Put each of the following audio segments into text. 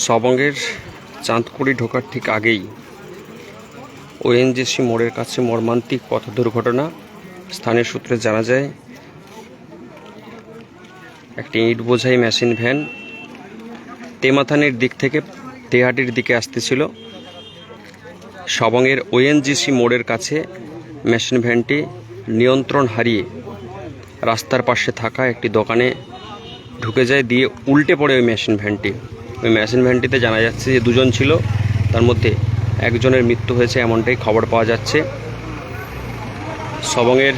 সবংয়ের চাঁদকুড়ি ঢোকার ঠিক আগেই ওএনজিসি মোড়ের কাছে মর্মান্তিক পথ দুর্ঘটনা। স্থানীয় সূত্রে জানা যায়, একটি ইট বোঝাই মেশিন ভ্যান তেমাথানির দিক থেকে তেহাটির দিকে আসতেছিল। সবংয়ের ওএনজিসি মোড়ের কাছে মেশিন ভ্যানটি নিয়ন্ত্রণ হারিয়ে রাস্তার পাশে থাকা একটি দোকানে ঢুকে যায়, দিয়ে উল্টে পড়ে ওই মেশিন ভ্যানটিতে জানা যাচ্ছে যে দুজন ছিল, তার মধ্যে একজনের মৃত্যু হয়েছে এমনটাই খবর পাওয়া যাচ্ছে। সবংয়ের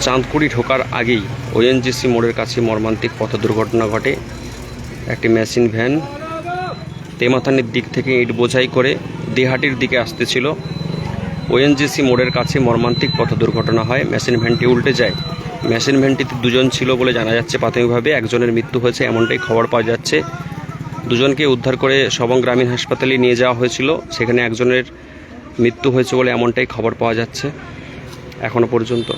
চাঁদকুড়ি ঢোকার আগেই ওএনজিসি মোড়ের কাছে মর্মান্তিক পথ দুর্ঘটনা ঘটে। একটি মেশিন ভ্যান তেমাথানির দিক থেকে ইট বোঝাই করে দেহাটির দিকে আসতেছিল। ওএনজিসি মোড়ের কাছে মর্মান্তিক পথ দুর্ঘটনা হয়, মেশিন ভ্যানটি উল্টে যায়। মেশিন ভ্যানটিতে দুজন ছিল বলে জানা যাচ্ছে প্রাথমিকভাবে, একজনের মৃত্যু হয়েছে এমনটাই খবর পাওয়া যাচ্ছে। দুজনকে উদ্ধার করে সবং গ্রামীণ হাসপাতালে নিয়ে যাওয়া হয়েছিল, সেখানে একজনের মৃত্যু হয়েছে বলে এমনটাই খবর পাওয়া যাচ্ছে এখনো পর্যন্ত।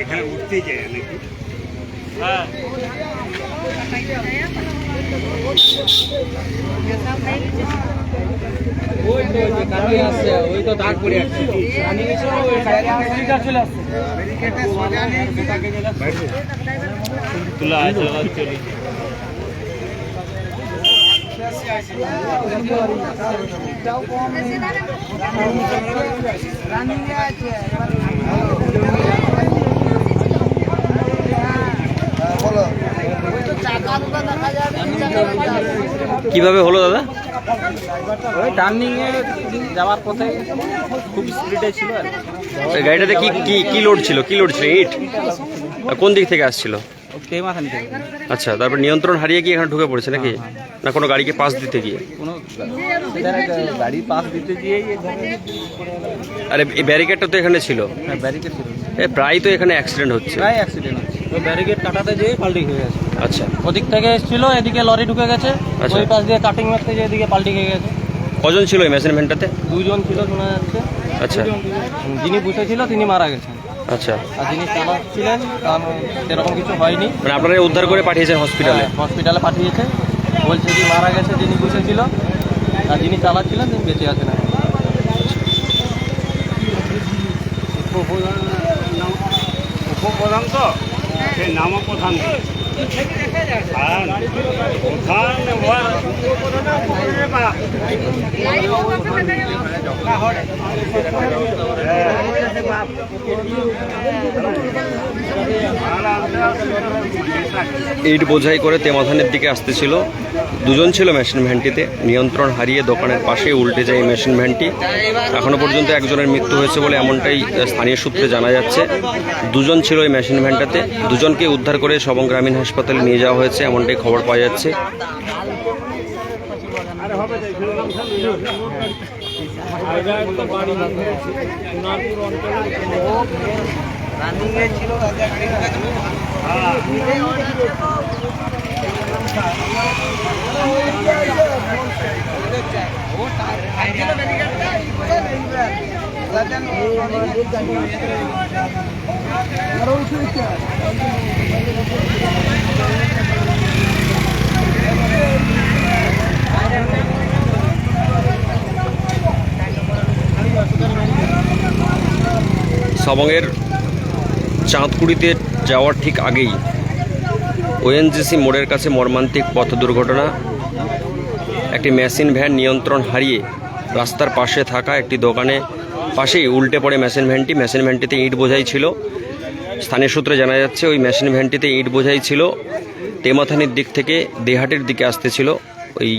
এখানে উঠতেই যায় নাকি? হ্যাঁ, ওই তো কালকে আসছে, ওই তো দাগ পড়ে আছে, চলে আসছে তুলা আছে চলি। কিভাবে হলো দাদা? ওই টার্নিং এ যাওয়ার পথে খুব স্পিডে ছিল। গাড়িটাতে কি লোড ছিল? ইট কোন দিক থেকে আসছিল? আচ্ছা, তারপর নিয়ন্ত্রণ হারিয়ে গিয়ে এখানে ঢুকে পড়েছে নাকি? না কোনো গাড়িকে পাস দিতে গিয়ে? গাড়ি পাস দিতে গিয়ে। আরে এই ব্যারিকেডটা তো এখানে ছিল। হ্যাঁ, ব্যারিকেড ছিল। প্রায় তো এখানে অ্যাক্সিডেন্ট হচ্ছে। তো ব্যারিকেড কাটাতে যেয়ে পাল্টি হয়ে গেছে। আচ্ছা, ওদিক থেকে এসেছিল, এদিকে লরি ঢুকে গেছে, ওই পাশ দিয়ে কাটিং মারতে গিয়ে এদিকে পাল্টি হয়ে গেছে। কজন ছিল এই মেশিন ভ্যানটাতে? দুজন ছিল শোনা যাচ্ছে। আচ্ছা, যিনি বসেছিল তিনি মারা গেছেন। আচ্ছা, আর যিনি চালাচ্ছিলেন তার সেরকম কিছু হয়নি। মানে আপনারা উদ্ধার করে পাঠিয়েছেন হসপিটালে? হসপিটালে পাঠিয়েছে, বলছে যে মারা গেছে যিনি বসেছিল, আর যিনি চালাচ্ছিলেন তিনি বেঁচে আছেন। উপপ্রধান তো সেই নামও প্রধান ইট বোঝাই করে তেমাথানের দিকে আসতেছিল। দুজন ছিল মেশিন ভ্যানটিতে, নিয়ন্ত্রণ হারিয়ে দোকানের পাশে উল্টে যায় এই মেশিন ভ্যানটি। এখনো পর্যন্ত একজনের মৃত্যু হয়েছে বলে এমনটাই স্থানীয় সূত্রে জানা যাচ্ছে। দুজন ছিল এই মেশিন ভ্যানটাতে, দুজনকে উদ্ধার করে সবং গ্রামীণ হাসপাতালে নিয়ে যাওয়া হয়েছে এমনটাই খবর পাওয়া যাচ্ছে। সবংয়ের চাঁদকুড়িতে যাওয়ার ঠিক আগেই ওএনজিসি মোড়ের কাছে মর্মান্তিক পথ দুর্ঘটনা। একটি মেশিন ভ্যান নিয়ন্ত্রণ হারিয়ে রাস্তার পাশে থাকা একটি দোকানে পাশেই উল্টে পড়ে মেশিন ভ্যানটিতে ইট বোঝাই ছিল। স্থানীয় সূত্রে জানা যাচ্ছে ওই মেশিন ভ্যানটিতে ইট বোঝাই ছিল, তেমাথানির দিক থেকে দেহাটির দিকে আসতেছিল। ওই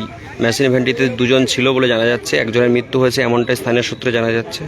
মেশিন ভ্যানটিতে দুজন ছিল বলে জানা যাচ্ছে, একজনের মৃত্যু হয়েছে এমনটাই স্থানীয় সূত্রে জানা যাচ্ছে।